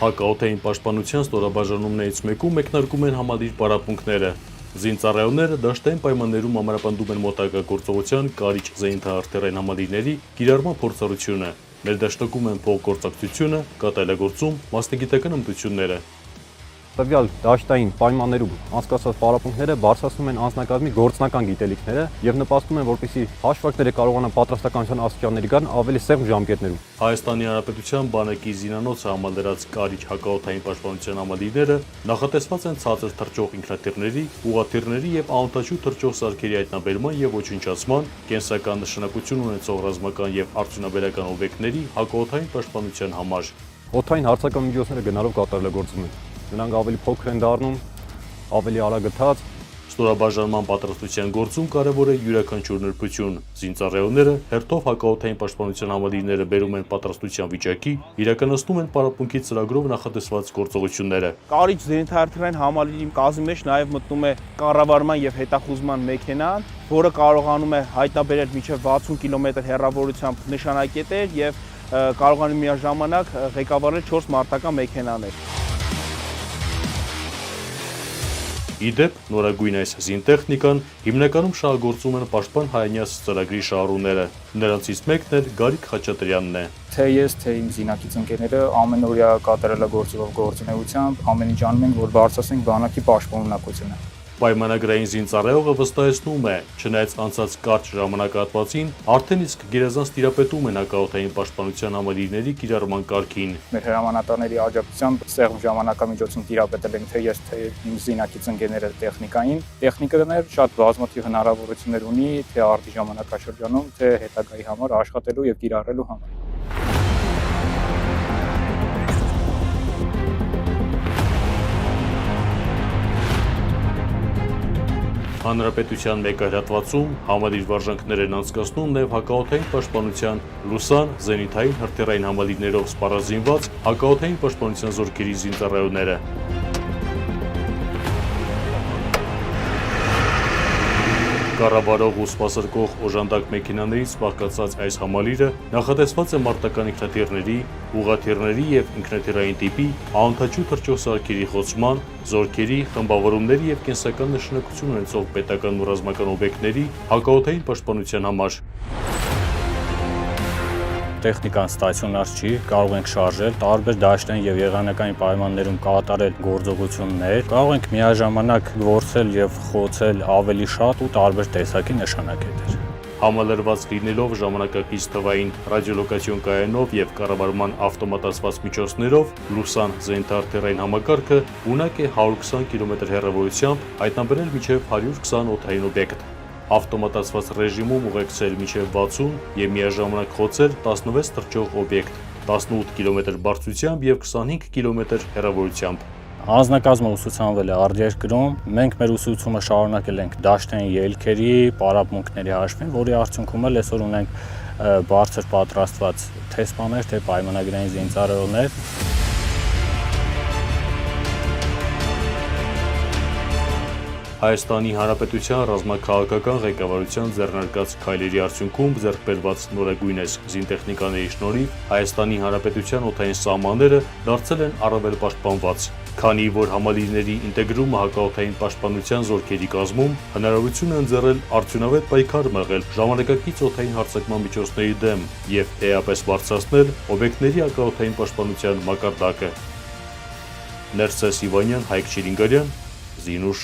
Հակաօդային պաշտպանության ստորաբաժանումներից մեկում մեկնարկում են համալիր պարապմունքները։ Զինծառայողները դաշտային պայմաններում ամրապնդում են մոտակա գործողության կարիճ զենիթահրթիռային համալիրների կիրառման փորձառությունը, ներդաշնակում են փոխգործակցությունը, կատարելագործում մասնագիտական հմտությունները։ Տվյալ դաշտային պայմաններում անցկացված պարապմունքները բարձրացնում են անձնակազմի գործնական գիտելիքները եւ նպաստում են, որպեսզի հաշվարկները կարողանան պատրաստականության աստիճանների գան ավելի սեղմ ժամկետներում։ Հայաստանի Հանրապետության բանակի զինանոցը համալրած կարիճ հակաօդային պաշտպանության համալիրները նախատեսված են ցածր թռչող ինքնաթիռների, ուղղաթիռների եւ անօդաչու թռչող սարքերի հայտնաբերման եւ ոչնչացման, կենսական նշանակություն ունեցող ռազմական եւ արդյունաբերական օբյեկտների հակաօդային պաշտպանության համար։ Օդային հարձակման միջոցները գնալով կատարելագործում են։ Նրանք ավելի փոքր են դառնում, ավելի արագ գթած։ Ստորաբաժանման պատրաստության գործում կարևոր է յուրաքանչյուր նրբություն։ Զինծառայողները հերթով հակաօդային պաշտպանության համալիրները բերում են պատրաստության վիճակի, իրականացնում են պարապմունքի ծրագրով նախատեսված գործողությունները։ Կարիճ զենիթահրթիռային համալիրի կազմի մեջ նաև մտնում է կառավարման եւ հետախուզման մեքենան, որը կարողանում է հայտնաբերել մինչև 60 կմ հեռավորությամբ նշանակետեր եւ կարողանում միաժամանակ ղեկավարել 4 մարտական մեքենաներ։ Իդեպ, նորագույն այս զինտեխնիկան հիմնականում շահագործում են պաշտպան հայանյաց ծրագրի շահառուները։ Նրանցից մեկն էլ Գարիկ Խաչատրյանն է։ Թե ես, թե իմ զինակից ընկերները ամենօրյա կատարելագործելով գործունեությամբ ամեն ինչ անում ենք, որ բարձրացնենք բանակի պաշտպանունակությունը։ Պայմանագրային զինծառայողը վստահեցնում է, չնայած անցած կարճ ժամանակահատվածին արդեն իսկ գերազանց տիրապետում են հակաօդային պաշտպանության համալիրների կիրառման կարգին։ Մեր հրամանատարների աջակցությամբ սեղմ ժամանակամիջոցին տիրապետել ենք թե ես, թե իմ զինակից ընկերները տեխնիկային։ Տեխնիկան շատ բազմաթիվ հնարավորություններ ունի թե արդի ժամանակաշրջանում, թե հետագայի համար աշխատելու եւ կիրառելու համար։ Հանրապետության մեկ այլ հատվածում համալիր վարժանքներ են անցկացնում նաև հակաօդային պաշտպանության լուսան, զենիթային հրթիռային համալիրներով սպառազինված հակաօդային պաշտպանության զորքերի զինծառայողները։ Կառավարող ու սպասարկող օժանդակ մեքենաներից բաղկացած այս համալիրը նախատեսված է մարտական ինքնաթիռների, ուղղաթիռների եւ ինքնաթիռային տիպի անօդաչու թռչող սարքերի խոցման, զորքերի, խմբավորումների եւ կենսական նշանակություն ունեցող պետական ու ռազմական օբյեկտների հակաօդային պաշտպանության համար։ Տեխնիկան ստացիոնար չի, կարող ենք շարժել, տարբեր դաշտային եւ եղանակային պայմաններում կատարել գործողություններ, կարող ենք միաժամանակ գործել եւ խոցել ավելի շատ ու տարբեր տեսակի նշանակետեր։ Համալրված լինելով ժամանակակից թվային ռադիոլոկացիոն կայանով եւ կառավարման ավտոմատացված միջոցներով, լուսան զենիթահրթիռային համակարգը ունակ է 120 կմ հեռավորությամբ հայտնաբերել մինչև 120 օդային օբյեկտ։ Ավտոմատացված ռեժիմում ուղեկցել մինչև 60 եւ միաժամանակ խոցել 16 թռչող օբյեկտ, 18 կմ բարձրությամբ եւ 25 կմ հեռավորությամբ։ Անձնակազմը ուսուցանվել է արտերկրում, մենք մեր ուսուցումը շարունակել ենք դաշտային ելքերի, պարապմունքների հաշվին, որի արդյունքում էլ այսօր ունենք բարձր պատրաստված թե սպաներ, թե պայմանագրային զինծառայողներ։ Հայաստանի Հանրապետության ռազմաքաղաքական ղեկավարության ձեռնարկած քայլերի արդյունքում ձեռք բերված նորագույն այս զինտեխնիկաների շնորհիվ Հայաստանի Հանրապետության օդային սահմանները դարձել են առավել պաշտպանված, քանի որ համալիրների ինտեգրումը հակաօդային պաշտպանության զորքերի կազմում հնարավորություն է ընձեռել արդյունավետ պայքար մղել ժամանակակից օդային հարձակման միջոցների դեմ եւ էապես բարձրացնել օբյեկտների հակաօդային պաշտպանության մակարդակը։ Ներսես Իվանյան, Հայկ Չիլինգարյան, Զինուշ